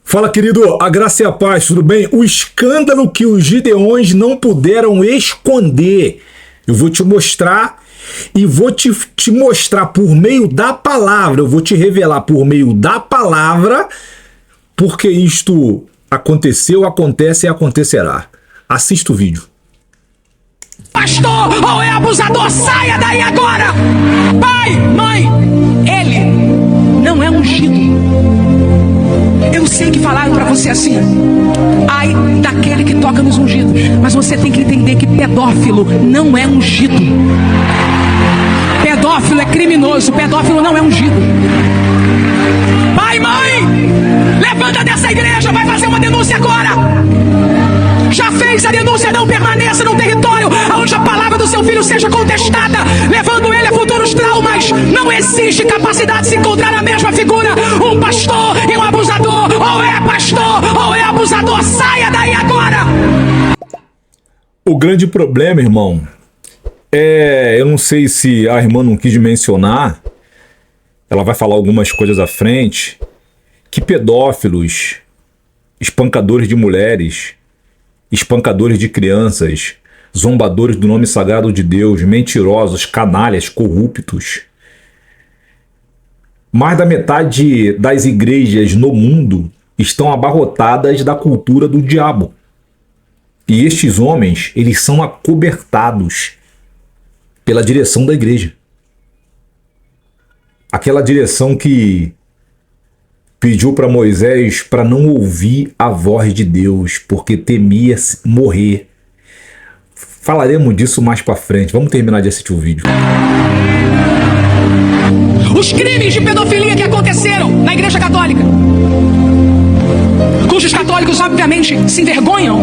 Fala, querido, a graça e a paz, tudo bem? O escândalo que os Gideões não puderam esconder. Eu vou te mostrar e vou te mostrar por meio da palavra, eu vou te revelar por meio da palavra porque isto aconteceu, acontece e acontecerá. Assista o vídeo. Pastor ou é abusador, saia daí agora! Pai, mãe, ele não é ungido. Eu sei que falaram pra você assim: ai daquele que toca nos ungidos. Mas você tem que entender que pedófilo não é ungido. Pedófilo é criminoso, pedófilo não é ungido. Pai, mãe, levanta dessa igreja, vai fazer uma denúncia agora. Já fez a denúncia, não permaneça no território onde a palavra do seu filho seja contestada, levando ele a futuros traumas. Não existe capacidade de se encontrar na mesma figura um pastor e um abusador. Ou é pastor ou é abusador, saia daí agora. O grande problema, irmão, eu não sei se a irmã não quis mencionar, ela vai falar algumas coisas à frente, que pedófilos, espancadores de mulheres, espancadores de crianças, zombadores do nome sagrado de Deus, mentirosos, canalhas, corruptos. Mais da metade das igrejas no mundo estão abarrotadas da cultura do diabo. E estes homens, eles são acobertados pela direção da igreja. Aquela direção que pediu para Moisés para não ouvir a voz de Deus, porque temia morrer. Falaremos disso mais para frente. Vamos terminar de assistir o vídeo. Os crimes de pedofilia que aconteceram na Igreja Católica, cujos católicos obviamente se envergonham.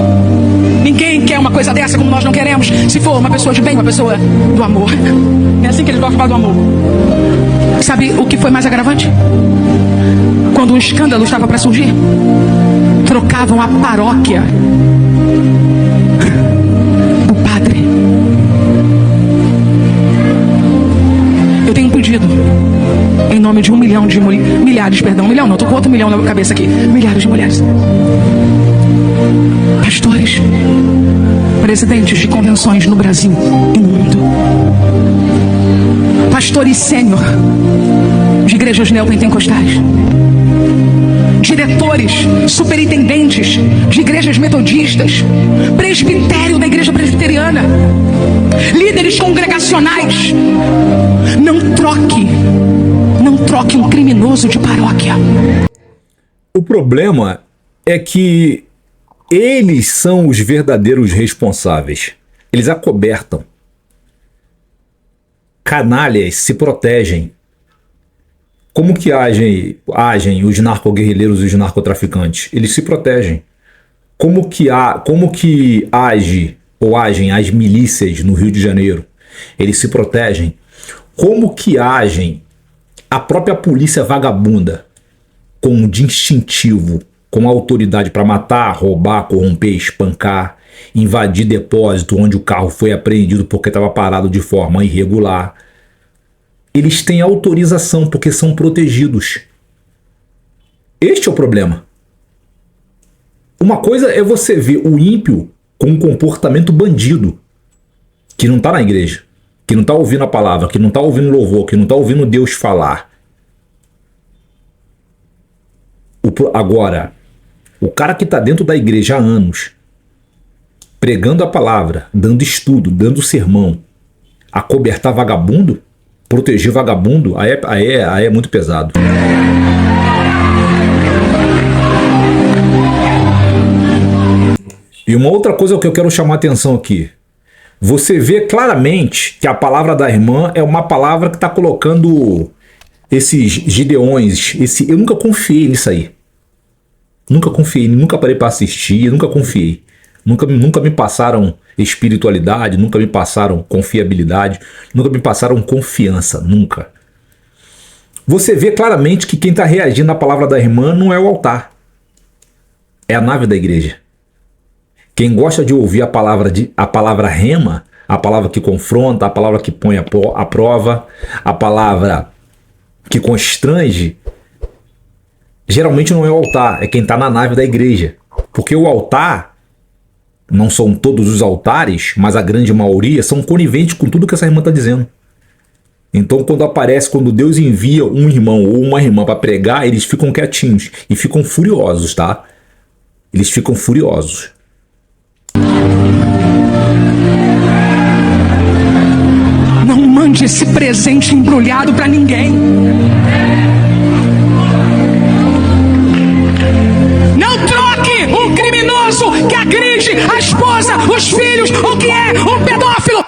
Ninguém quer uma coisa dessa, como nós não queremos, se for uma pessoa de bem, uma pessoa do amor. É assim que eles gostam de falar do amor. Sabe o que foi mais agravante? Quando um escândalo estava para surgir, trocavam a paróquia, o padre. Eu tenho um pedido em nome de 1 milhão de milhares, perdão, 1 milhão não, tô com outro milhão na cabeça aqui, milhares de mulheres, pastores, presidentes de convenções no Brasil e no mundo, pastores sênior de igrejas neopentecostais, diretores, superintendentes de igrejas metodistas, presbitério da igreja presbiteriana, líderes congregacionais. Não troque um criminoso de paróquia. O problema é que eles são os verdadeiros responsáveis. Eles acobertam. Canalhas se protegem. Como que agem os narcoguerrilheiros e os narcotraficantes? Eles se protegem. Como que agem as milícias no Rio de Janeiro? Eles se protegem. Como que agem a própria polícia vagabunda, com distintivo, com autoridade para matar, roubar, corromper, espancar, invadir depósito onde o carro foi apreendido porque estava parado de forma irregular? Eles têm autorização porque são protegidos. Este é o problema. Uma coisa é você ver o ímpio com um comportamento bandido, que não está na igreja, que não está ouvindo a palavra, que não está ouvindo louvor, que não está ouvindo Deus falar. Agora, o cara que está dentro da igreja há anos, pregando a palavra, dando estudo, dando sermão, acobertar vagabundo, proteger vagabundo, aí é muito pesado. E uma outra coisa que eu quero chamar a atenção aqui. Você vê claramente que a palavra da irmã é uma palavra que está colocando esses Gideões. Eu nunca confiei nisso aí. Nunca confiei, nunca parei para assistir, nunca confiei. Nunca me passaram espiritualidade, nunca me passaram confiabilidade, nunca me passaram confiança, nunca. Você vê claramente que quem está reagindo à palavra da irmã não é o altar, é a nave da igreja. Quem gosta de ouvir a palavra rema, a palavra que confronta, a palavra que põe à prova, a palavra que constrange, Geralmente não é o altar, é quem está na nave da igreja. Porque o altar, não são todos os altares, mas a grande maioria são coniventes com tudo que essa irmã está dizendo. Então, quando Deus envia um irmão ou uma irmã para pregar, eles ficam quietinhos e ficam furiosos, tá? Eles ficam furiosos. Não mande esse presente embrulhado para ninguém. Não troque um criminoso que agride a esposa, os filhos, ou que é um pedófilo.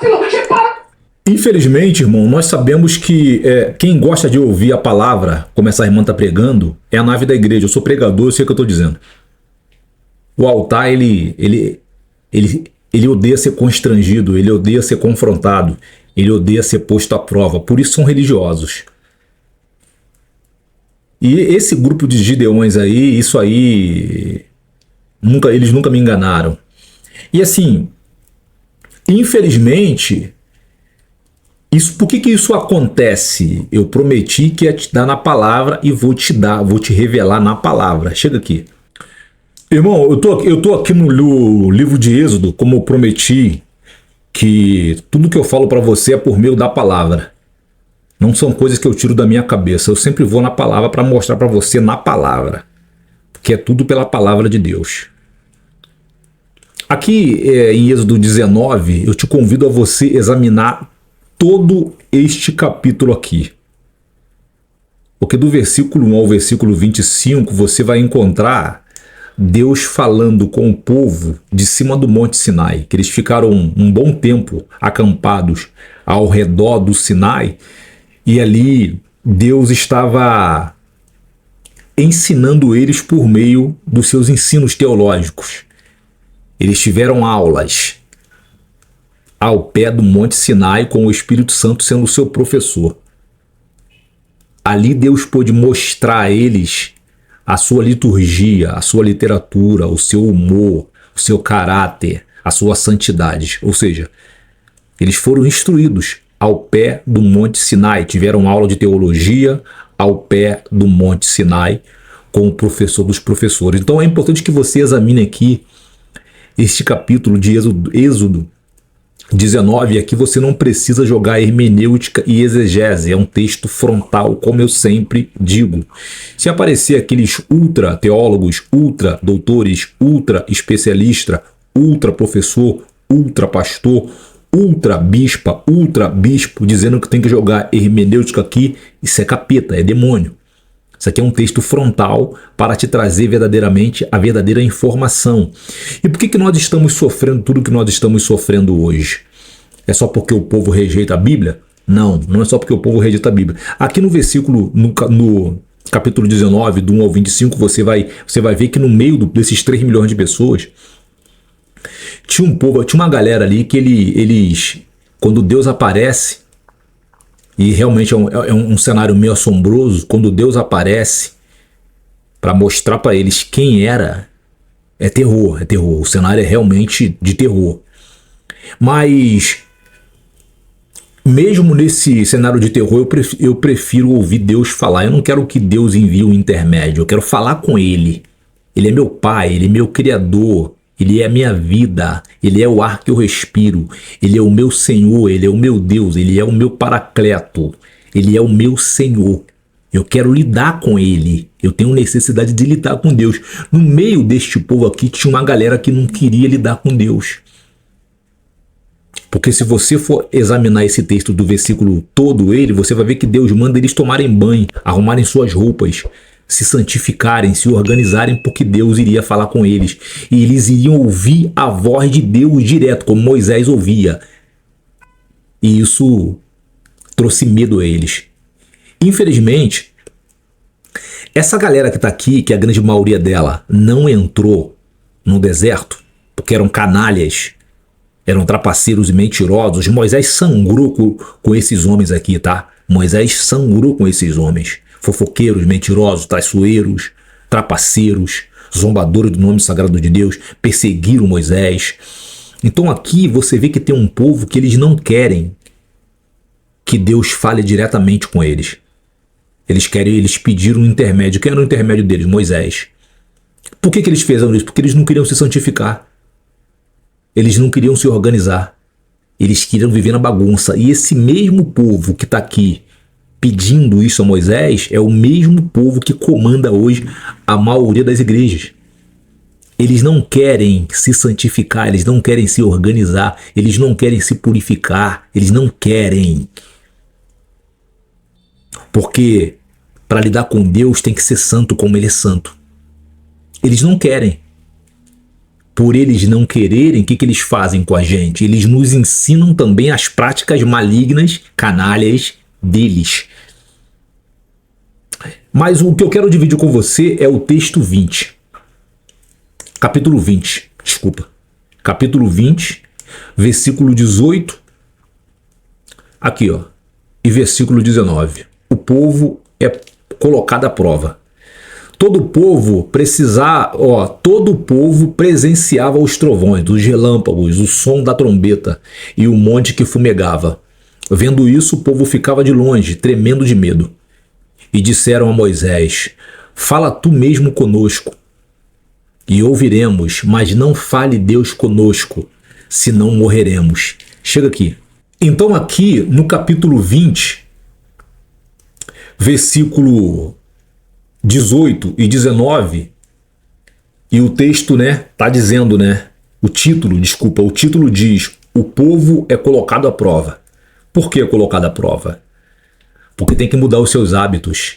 Infelizmente, irmão, nós sabemos que quem gosta de ouvir a palavra, como essa irmã está pregando, é a nave da igreja. Eu sou pregador, eu sei o que eu estou dizendo. O altar, ele odeia ser constrangido, ele odeia ser confrontado, ele odeia ser posto à prova. Por isso são religiosos. E esse grupo de gideões aí, isso aí, eles nunca me enganaram. E assim, infelizmente, por que isso acontece? Eu prometi que ia te dar na palavra e vou te revelar na palavra. Chega aqui. Irmão, eu tô aqui no livro de Êxodo, como eu prometi, que tudo que eu falo para você é por meio da palavra. Não são coisas que eu tiro da minha cabeça. Eu sempre vou na palavra para mostrar para você na palavra. Porque é tudo pela palavra de Deus. Aqui em Êxodo 19, eu te convido a você examinar todo este capítulo aqui. Porque do versículo 1 ao versículo 25, você vai encontrar Deus falando com o povo de cima do Monte Sinai, que eles ficaram um bom tempo acampados ao redor do Sinai, e ali Deus estava ensinando eles por meio dos seus ensinos teológicos. Eles tiveram aulas ao pé do Monte Sinai, com o Espírito Santo sendo o seu professor. Ali Deus pôde mostrar a eles a sua liturgia, a sua literatura, o seu humor, o seu caráter, a sua santidade. Ou seja, eles foram instruídos ao pé do Monte Sinai, tiveram aula de teologia ao pé do Monte Sinai com o professor dos professores. Então é importante que você examine aqui este capítulo de Êxodo 19, aqui você não precisa jogar hermenêutica e exegese, é um texto frontal, como eu sempre digo. Se aparecer aqueles ultra teólogos, ultra doutores, ultra especialista, ultra professor, ultra pastor, ultra bispa, ultra bispo, dizendo que tem que jogar hermenêutica aqui, isso é capeta, é demônio. Isso aqui é um texto frontal para te trazer verdadeiramente a verdadeira informação. E por que nós estamos sofrendo tudo que nós estamos sofrendo hoje? É só porque o povo rejeita a Bíblia? Não, não é só porque o povo rejeita a Bíblia. Aqui no versículo, no capítulo 19, do 1 ao 25, você vai ver que no meio desses 3 milhões de pessoas, tinha um povo, tinha uma galera ali que eles quando Deus aparece, e realmente é um cenário meio assombroso, quando Deus aparece para mostrar para eles quem era, é terror, o cenário é realmente de terror. Mas mesmo nesse cenário de terror, eu prefiro ouvir Deus falar. Eu não quero que Deus envie um intermédio, eu quero falar com Ele. Ele é meu Pai, Ele é meu Criador, Ele é a minha vida, Ele é o ar que eu respiro, Ele é o meu Senhor, Ele é o meu Deus, Ele é o meu Paracleto, Ele é o meu Senhor. Eu quero lidar com Ele, eu tenho necessidade de lidar com Deus. No meio deste povo aqui tinha uma galera que não queria lidar com Deus. Porque se você for examinar esse texto do versículo todo ele, você vai ver que Deus manda eles tomarem banho, arrumarem suas roupas, se santificarem, se organizarem, porque Deus iria falar com eles. E eles iriam ouvir a voz de Deus direto, como Moisés ouvia. E isso trouxe medo a eles. Infelizmente, essa galera que está aqui, que a grande maioria dela não entrou no deserto, porque eram canalhas, eram trapaceiros e mentirosos. Moisés sangrou com esses homens aqui, tá? Moisés sangrou com esses homens. Fofoqueiros, mentirosos, traiçoeiros, trapaceiros, zombadores do nome sagrado de Deus, perseguiram Moisés. Então aqui você vê que tem um povo que eles não querem que Deus fale diretamente com eles. Eles pediram um intermédio. Quem era o intermédio deles? Moisés. Por que eles fizeram isso? Porque eles não queriam se santificar. Eles não queriam se organizar. Eles queriam viver na bagunça. E esse mesmo povo que está aqui pedindo isso a Moisés é o mesmo povo que comanda hoje a maioria das igrejas. Eles não querem se santificar, eles não querem se organizar, eles não querem se purificar, eles não querem. Porque para lidar com Deus tem que ser santo como Ele é santo. Eles não querem. Por eles não quererem, o que eles fazem com a gente? Eles nos ensinam também as práticas malignas, canalhas deles. Mas o que eu quero dividir com você é o texto 20. Capítulo 20, desculpa. Capítulo 20, versículo 18. Aqui, ó. E versículo 19. O povo é colocado à prova. Todo o povo presenciava os trovões, os relâmpagos, o som da trombeta e o monte que fumegava. Vendo isso, o povo ficava de longe, tremendo de medo. E disseram a Moisés: fala tu mesmo conosco, e ouviremos, mas não fale Deus conosco, senão morreremos. Chega aqui. Então aqui no capítulo 20, versículo 18 e 19, e o texto, tá dizendo, o título diz: o povo é colocado à prova. Por que é colocado à prova? Porque tem que mudar os seus hábitos,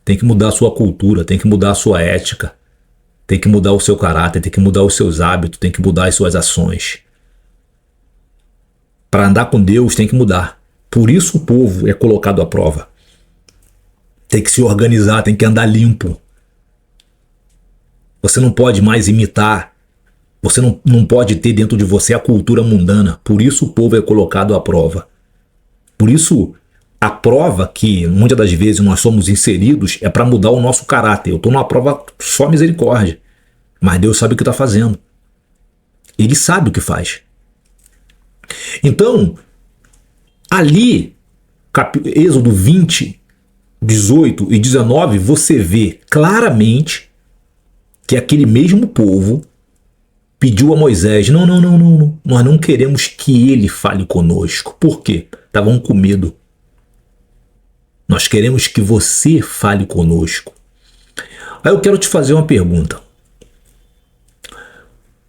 tem que mudar a sua cultura, tem que mudar a sua ética, tem que mudar o seu caráter, tem que mudar os seus hábitos, tem que mudar as suas ações. Para andar com Deus tem que mudar. Por isso o povo é colocado à prova. Tem que se organizar, tem que andar limpo. Você não pode mais imitar. Você não pode ter dentro de você a cultura mundana. Por isso o povo é colocado à prova. Por isso a prova que muitas das vezes nós somos inseridos é para mudar o nosso caráter. Eu estou numa prova só misericórdia. Mas Deus sabe o que está fazendo. Ele sabe o que faz. Então, ali, Êxodo 20, 18 e 19, você vê claramente que aquele mesmo povo pediu a Moisés: não, nós não queremos que ele fale conosco. Por quê? Estavam com medo. Nós queremos que você fale conosco. Aí eu quero te fazer uma pergunta.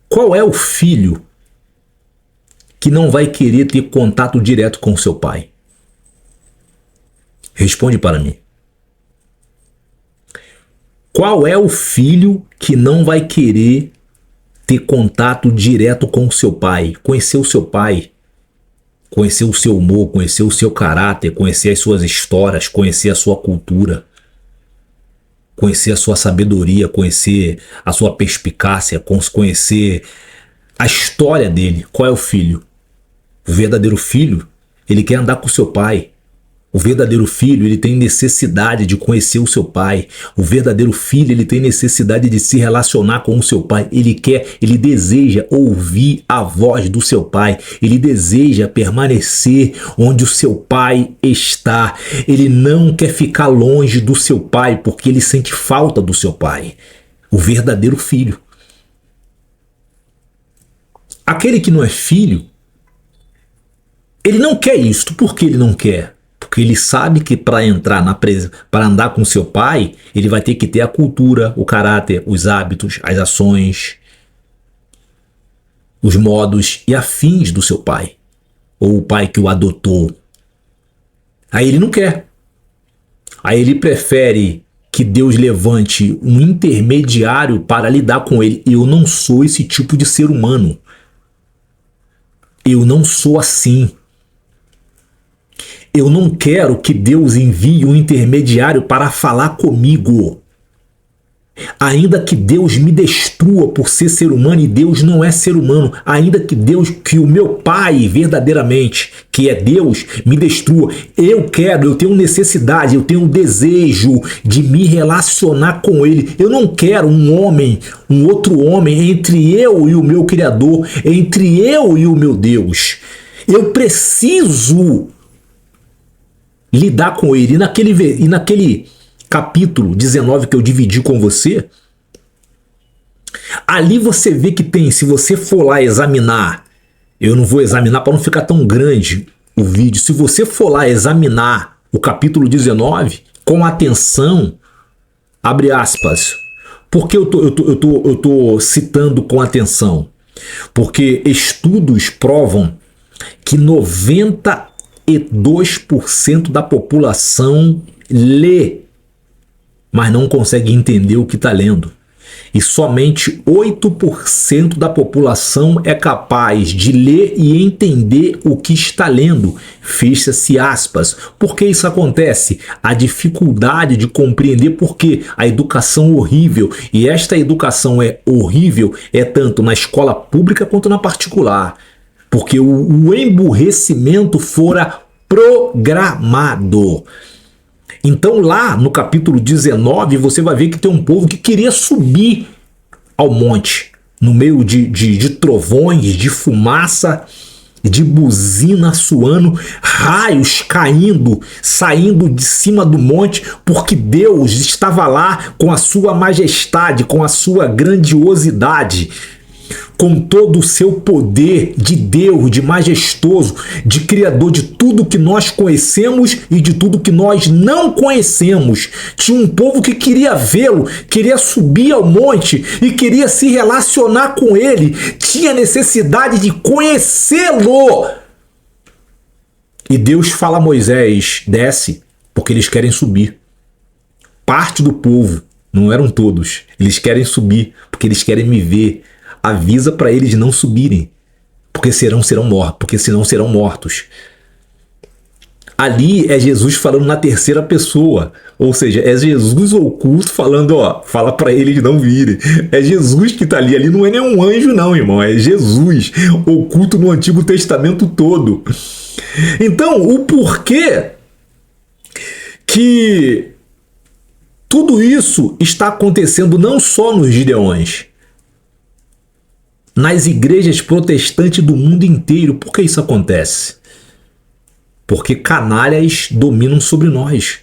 Qual é o filho que não vai querer ter contato direto com seu pai? Responde para mim. Qual é o filho que não vai querer ter contato direto com o seu pai? Conhecer o seu pai, conhecer o seu humor, conhecer o seu caráter, conhecer as suas histórias, conhecer a sua cultura, conhecer a sua sabedoria, conhecer a sua perspicácia, conhecer a história dele. Qual é o filho? O verdadeiro filho, ele quer andar com o seu pai. O verdadeiro filho, ele tem necessidade de conhecer o seu pai. O verdadeiro filho, ele tem necessidade de se relacionar com o seu pai. Ele deseja ouvir a voz do seu pai. Ele deseja permanecer onde o seu pai está. Ele não quer ficar longe do seu pai porque ele sente falta do seu pai. O verdadeiro filho. Aquele que não é filho, ele não quer isto. Por que ele não quer? Porque ele sabe que para andar com seu pai, ele vai ter que ter a cultura, o caráter, os hábitos, as ações, os modos e afins do seu pai, ou o pai que o adotou. Aí ele não quer. Aí ele prefere que Deus levante um intermediário para lidar com ele. Eu não sou esse tipo de ser humano. Eu não sou assim. Eu não quero que Deus envie um intermediário para falar comigo. Ainda que Deus me destrua por ser humano, e Deus não é ser humano. Ainda que o meu pai verdadeiramente, que é Deus, me destrua. Eu tenho necessidade, eu tenho desejo de me relacionar com ele. Eu não quero um outro homem entre eu e o meu Criador, entre eu e o meu Deus. Eu preciso lidar com ele. E naquele capítulo 19 que eu dividi com você, ali você vê que tem, se você for lá examinar, eu não vou examinar para não ficar tão grande o vídeo, se você for lá examinar o capítulo 19 com atenção, abre aspas, por que eu tô citando com atenção? Porque estudos provam que 92% da população lê, mas não consegue entender o que está lendo. E somente 8% da população é capaz de ler e entender o que está lendo. Fecha-se aspas. Por que isso acontece? A dificuldade de compreender porque a educação é horrível. E esta educação é horrível é tanto na escola pública quanto na particular. Porque o emburrecimento fora programado. Então lá no capítulo 19 você vai ver que tem um povo que queria subir ao monte, no meio de trovões, de fumaça, de buzina suando, raios caindo, saindo de cima do monte, porque Deus estava lá com a sua majestade, com a sua grandiosidade, com todo o seu poder de Deus, de majestoso, de criador de tudo que nós conhecemos e de tudo que nós não conhecemos. Tinha um povo que queria vê-lo, queria subir ao monte e queria se relacionar com ele, tinha necessidade de conhecê-lo. E Deus fala a Moisés, desce, porque eles querem subir. Parte do povo, não eram todos, eles querem subir, porque eles querem me ver. Avisa para eles não subirem, porque serão mortos, porque senão serão mortos. Ali é Jesus falando na terceira pessoa, ou seja, é Jesus oculto falando, ó, fala para eles não virem. É Jesus que tá ali não é nenhum anjo não, irmão, é Jesus oculto no Antigo Testamento todo. Então, o porquê que tudo isso está acontecendo não só nos Gideões, nas igrejas protestantes do mundo inteiro. Por que isso acontece? Porque canalhas dominam sobre nós.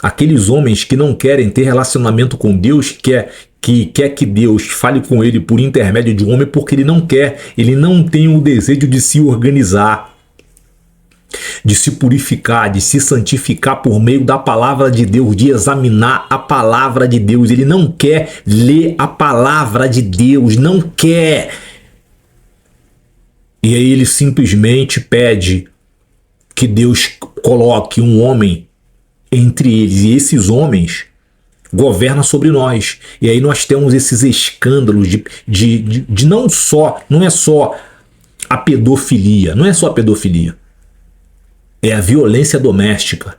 Aqueles homens que não querem ter relacionamento com Deus, que quer que Deus fale com ele por intermédio de um homem, porque ele não quer, ele não tem o desejo de se organizar, de se purificar, de se santificar por meio da palavra de Deus, de examinar a palavra de Deus. Ele não quer ler a palavra de Deus, não quer. E aí ele simplesmente pede que Deus coloque um homem entre eles, e esses homens governam sobre nós. E aí nós temos esses escândalos de não é só a pedofilia, não é só a pedofilia. É a violência doméstica.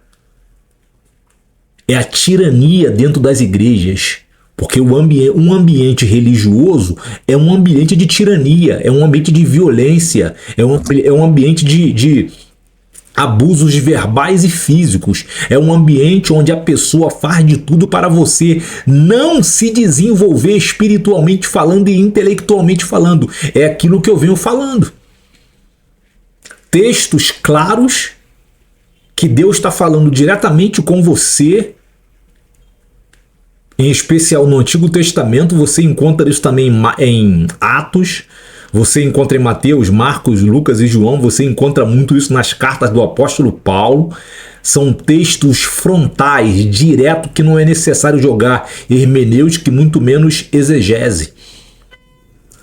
É a tirania dentro das igrejas. Porque um ambiente religioso é um ambiente de tirania, é um ambiente de violência, é um ambiente de abusos verbais e físicos. É um ambiente onde a pessoa faz de tudo para você não se desenvolver espiritualmente falando e intelectualmente falando. É aquilo que eu venho falando. Textos claros que Deus está falando diretamente com você, em especial no Antigo Testamento. Você encontra isso também em Atos, você encontra em Mateus, Marcos, Lucas e João, você encontra muito isso nas cartas do apóstolo Paulo. São textos frontais, direto, que não é necessário jogar hermenêutica e muito menos exegese.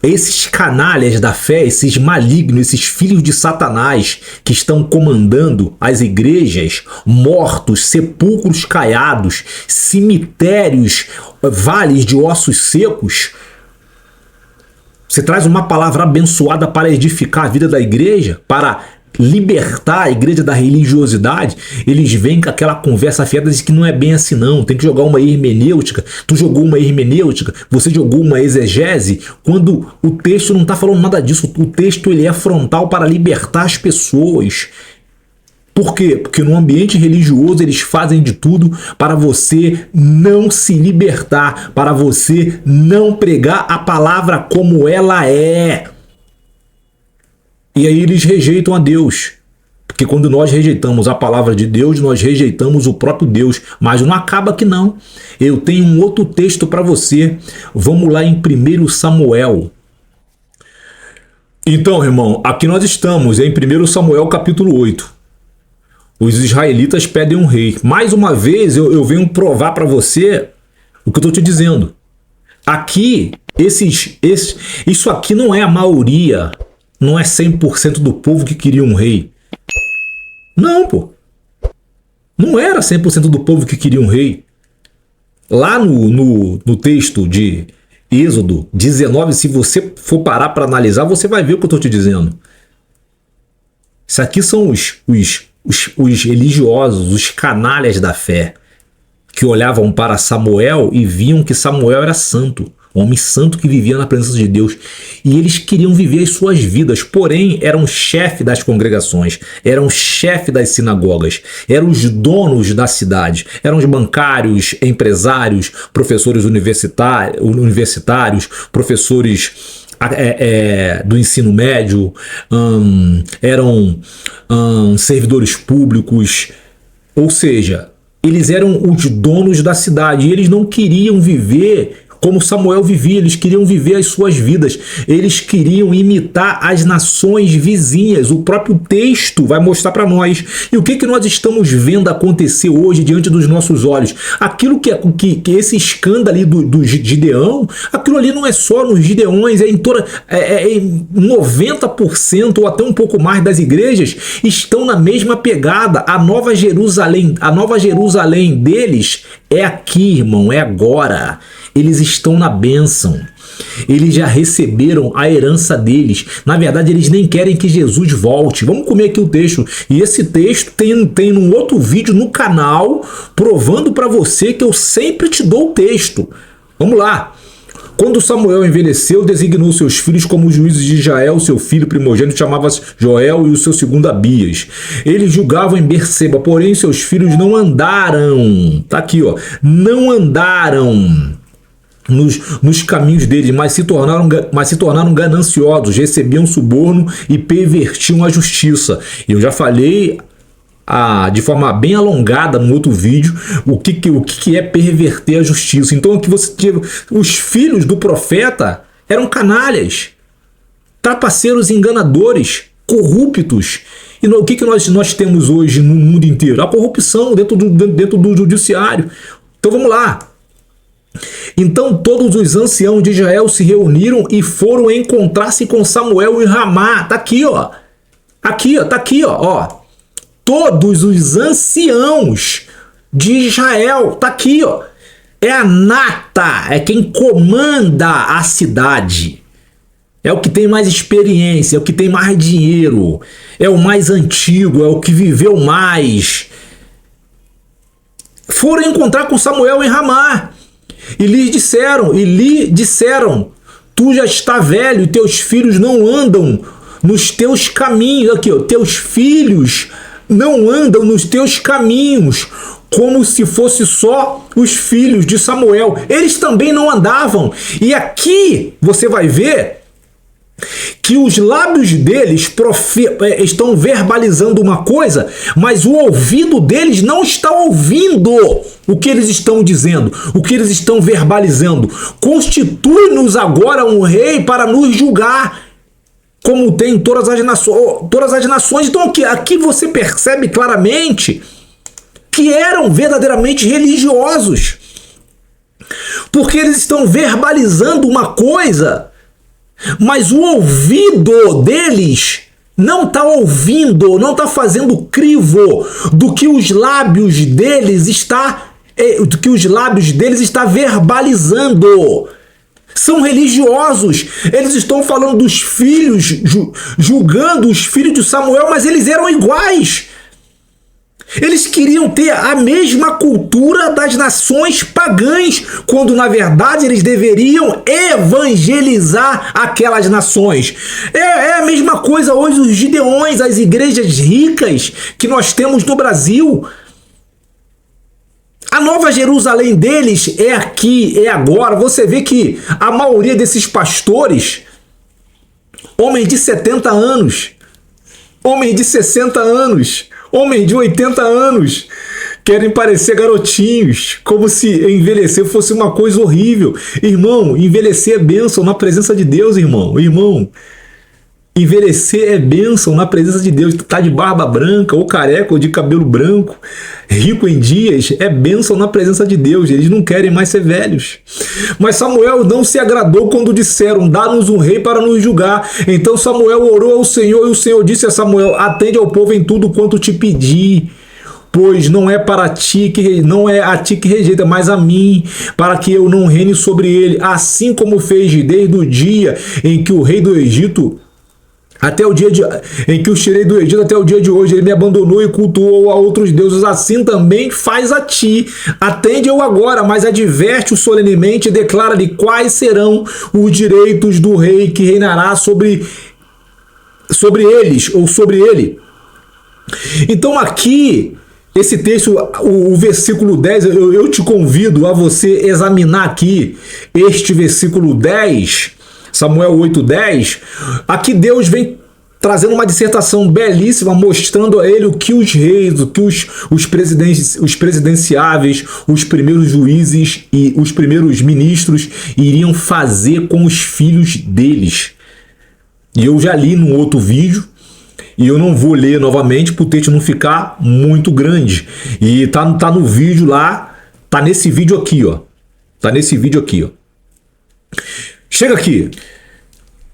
Esses canalhas da fé, esses malignos, esses filhos de Satanás que estão comandando as igrejas, mortos, sepulcros caiados, cemitérios, vales de ossos secos. Você traz uma palavra abençoada para edificar a vida da igreja, para libertar a igreja da religiosidade. Eles vêm com aquela conversa fiada de que não é bem assim não, tem que jogar uma hermenêutica. Tu jogou uma hermenêutica, você jogou uma exegese, quando o texto não está falando nada disso. O texto ele é frontal para libertar as pessoas. Por quê? Porque no ambiente religioso eles fazem de tudo para você não se libertar, para você não pregar a palavra como ela é. E aí eles rejeitam a Deus, Porque quando nós rejeitamos a palavra de Deus, nós rejeitamos o próprio Deus. Mas não acaba aqui não. Eu tenho um outro texto para você. Vamos lá em 1 Samuel. Então, irmão, aqui nós estamos em 1 Samuel capítulo 8. Os israelitas pedem um rei. Mais uma vez eu venho provar para você o que eu estou te dizendo. Aqui, isso aqui não é a maioria, não é 100% do povo que queria um rei. Não, pô. Não era 100% do povo que queria um rei. Lá no texto de Êxodo 19, se você for parar para analisar, você vai ver o que eu estou te dizendo. Isso aqui são os religiosos, os canalhas da fé, que olhavam para Samuel e viam que Samuel era santo, um homem santo que vivia na presença de Deus. E eles queriam viver as suas vidas, porém eram chefe das congregações, eram chefe das sinagogas, eram os donos da cidade, eram os bancários, empresários, professores universitários, professores do ensino médio, eram servidores públicos, ou seja, eles eram os donos da cidade e eles não queriam viver como Samuel vivia, eles queriam viver as suas vidas, eles queriam imitar as nações vizinhas. O próprio texto vai mostrar para nós. E o que nós estamos vendo acontecer hoje diante dos nossos olhos? Aquilo que esse escândalo ali do Gideão, aquilo ali não é só nos Gideões, em 90% ou até um pouco mais das igrejas estão na mesma pegada. A Nova Jerusalém deles é aqui, irmão, é agora. Eles estão na bênção. Eles já receberam a herança deles. Na verdade, eles nem querem que Jesus volte. Vamos comer aqui o texto. E esse texto tem um outro vídeo no canal provando para você que eu sempre te dou o texto. Vamos lá. Quando Samuel envelheceu, designou seus filhos como juízes de Israel. Seu filho primogênito chamava-se Joel e o seu segundo Abias. Eles julgavam em Berseba, porém seus filhos não andaram. Tá aqui, ó. Não andaram nos caminhos deles, mas se tornaram gananciosos, recebiam suborno e pervertiam a justiça. Eu já falei de forma bem alongada no outro vídeo o que é perverter a justiça. Então aqui você teve os filhos do profeta eram canalhas, trapaceiros, enganadores, corruptos. E o que nós temos hoje no mundo inteiro? A corrupção dentro do judiciário. Então vamos lá. Então todos os anciãos de Israel se reuniram e foram encontrar-se com Samuel em Ramá. Tá aqui, ó. Tá aqui, ó. Todos os anciãos de Israel. Tá aqui, ó. É a nata, é quem comanda a cidade. É o que tem mais experiência, é o que tem mais dinheiro, é o mais antigo, é o que viveu mais. Foram encontrar com Samuel em Ramá. E lhe disseram, tu já está velho e teus filhos não andam nos teus caminhos. Aqui, ó, teus filhos não andam nos teus caminhos, como se fosse só os filhos de Samuel. Eles também não andavam. E aqui você vai ver que os lábios deles estão verbalizando uma coisa, mas o ouvido deles não está ouvindo o que eles estão dizendo, o que eles estão verbalizando. Constitui-nos agora um rei para nos julgar, como tem todas as nações. Então aqui você percebe claramente que eram verdadeiramente religiosos, porque eles estão verbalizando uma coisa, mas o ouvido deles não está ouvindo, não está fazendo crivo do que os lábios deles está verbalizando. São religiosos. Eles estão falando dos filhos, julgando os filhos de Samuel, mas eles eram iguais. Eles queriam ter a mesma cultura das nações pagãs, quando na verdade eles deveriam evangelizar aquelas nações. É a mesma coisa hoje os gideões, as igrejas ricas que nós temos no Brasil. A Nova Jerusalém deles é aqui, é agora. Você vê que a maioria desses pastores, homens de 70 anos, Homens de 60 anos, homens de 80 anos, querem parecer garotinhos, como se envelhecer fosse uma coisa horrível. Irmão, envelhecer é bênção na presença de Deus, irmão. Envelhecer é bênção na presença de Deus. Tu tá de barba branca, ou careca, ou de cabelo branco, rico em dias, é bênção na presença de Deus. Eles não querem mais ser velhos. Mas Samuel não se agradou quando disseram: dá-nos um rei para nos julgar. Então Samuel orou ao Senhor, e o Senhor disse a Samuel: atende ao povo em tudo quanto te pedi, pois não é a ti que rejeita, mas a mim, para que eu não reine sobre ele, assim como fez desde o dia em que o rei do Egito em que o tirei do Egito até o dia de hoje. Ele me abandonou e cultuou a outros deuses. Assim também faz a ti. Atende-o agora, mas adverte-o solenemente e declara-lhe quais serão os direitos do rei que reinará sobre eles, ou sobre ele. Então aqui, esse texto, o versículo 10, eu te convido a você examinar aqui este versículo 10, Samuel 8:10. Aqui Deus vem trazendo uma dissertação belíssima, mostrando a ele o que os reis, o que os presidenciáveis, os primeiros juízes e os primeiros ministros iriam fazer com os filhos deles. E eu já li num outro vídeo, e eu não vou ler novamente para o texto não ficar muito grande. E tá no vídeo lá, tá nesse vídeo aqui, ó. Tá nesse vídeo aqui, ó. Chega aqui.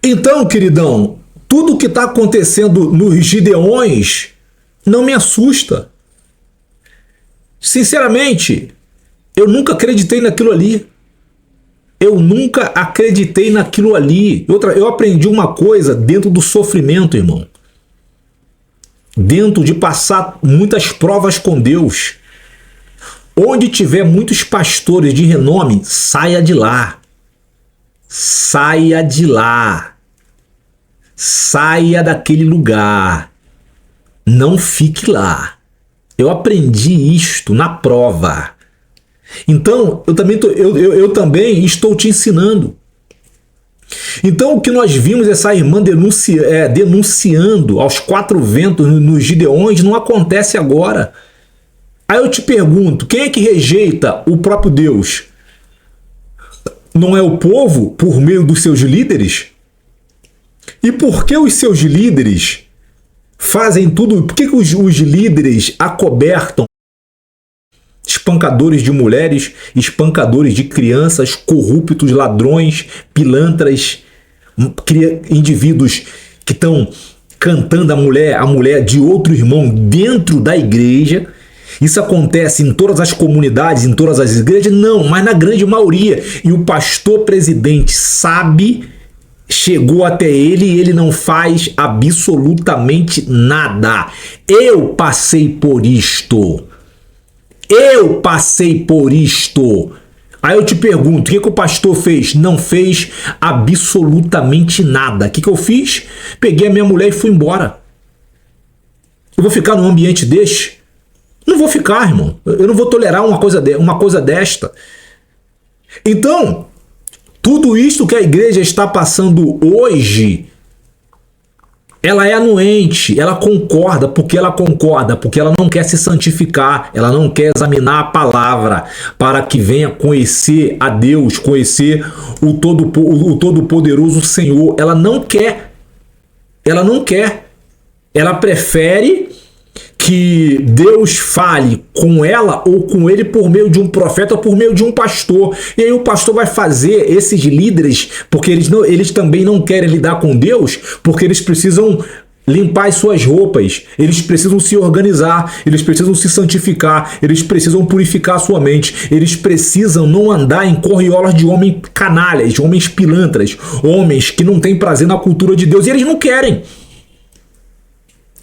Então, queridão, tudo que está acontecendo nos Gideões não me assusta. Sinceramente, eu nunca acreditei naquilo ali. Eu nunca acreditei naquilo ali. Eu aprendi uma coisa dentro do sofrimento, irmão. Dentro de passar muitas provas com Deus. Onde tiver muitos pastores de renome, saia de lá. Saia de lá. Saia daquele lugar. Não fique lá. Eu aprendi isto na prova. Então, eu também estou te ensinando. Então, o que nós vimos essa irmã denunciando aos quatro ventos nos Gideões não acontece agora. Aí eu te pergunto, quem é que rejeita o próprio Deus? Não é o povo por meio dos seus líderes? E por que os seus líderes fazem tudo? Por que os líderes acobertam espancadores de mulheres, espancadores de crianças, corruptos, ladrões, pilantras, indivíduos que estão cantando a mulher de outro irmão dentro da igreja? Isso acontece em todas as comunidades, em todas as igrejas? Não, mas na grande maioria. E o pastor presidente sabe, chegou até ele e ele não faz absolutamente nada. Eu passei por isto. Eu passei por isto. Aí eu te pergunto, o que o pastor fez? Não fez absolutamente nada. O que eu fiz? Peguei a minha mulher e fui embora. Eu vou ficar num ambiente deste? Não vou ficar, irmão. Eu não vou tolerar uma coisa desta. Então, tudo isto que a igreja está passando hoje, ela é anuente, ela concorda, porque ela não quer se santificar, ela não quer examinar a palavra, para que venha conhecer a Deus, conhecer o Todo-Poderoso Senhor. Ela não quer, ela prefere que Deus fale com ela ou com ele por meio de um profeta ou por meio de um pastor. E aí o pastor vai fazer esses líderes, porque eles também não querem lidar com Deus, porque eles precisam limpar as suas roupas, eles precisam se organizar, eles precisam se santificar, eles precisam purificar a sua mente, eles precisam não andar em corriolas de homens canalhas, de homens pilantras, homens que não têm prazer na cultura de Deus, e eles não querem.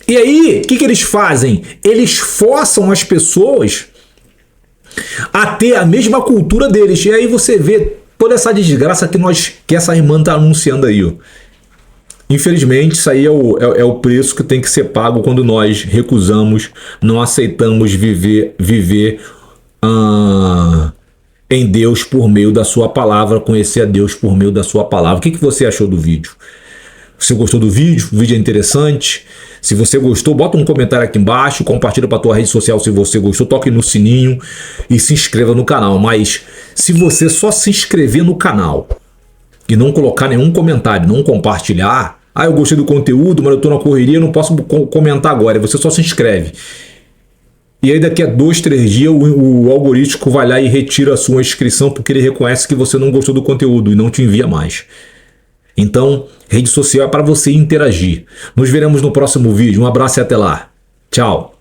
E aí, o que eles fazem? Eles forçam as pessoas a ter a mesma cultura deles. E aí você vê toda essa desgraça que essa irmã está anunciando aí. Ó. Infelizmente, isso aí é o preço que tem que ser pago quando nós recusamos, não aceitamos viver em Deus por meio da sua palavra, conhecer a Deus por meio da sua palavra. O que você achou do vídeo? você gostou do vídeo, o vídeo é interessante. Se você gostou, bota um comentário aqui embaixo, compartilha para tua rede social se você gostou, toque no sininho e se inscreva no canal. Mas se você só se inscrever no canal e não colocar nenhum comentário, não compartilhar, eu gostei do conteúdo, mas eu tô na correria, não posso comentar agora. Você só se inscreve. E aí daqui a 2, 3 dias o algoritmo vai lá e retira a sua inscrição porque ele reconhece que você não gostou do conteúdo e não te envia mais. Então, rede social é para você interagir. Nos veremos no próximo vídeo. Um abraço e até lá. Tchau.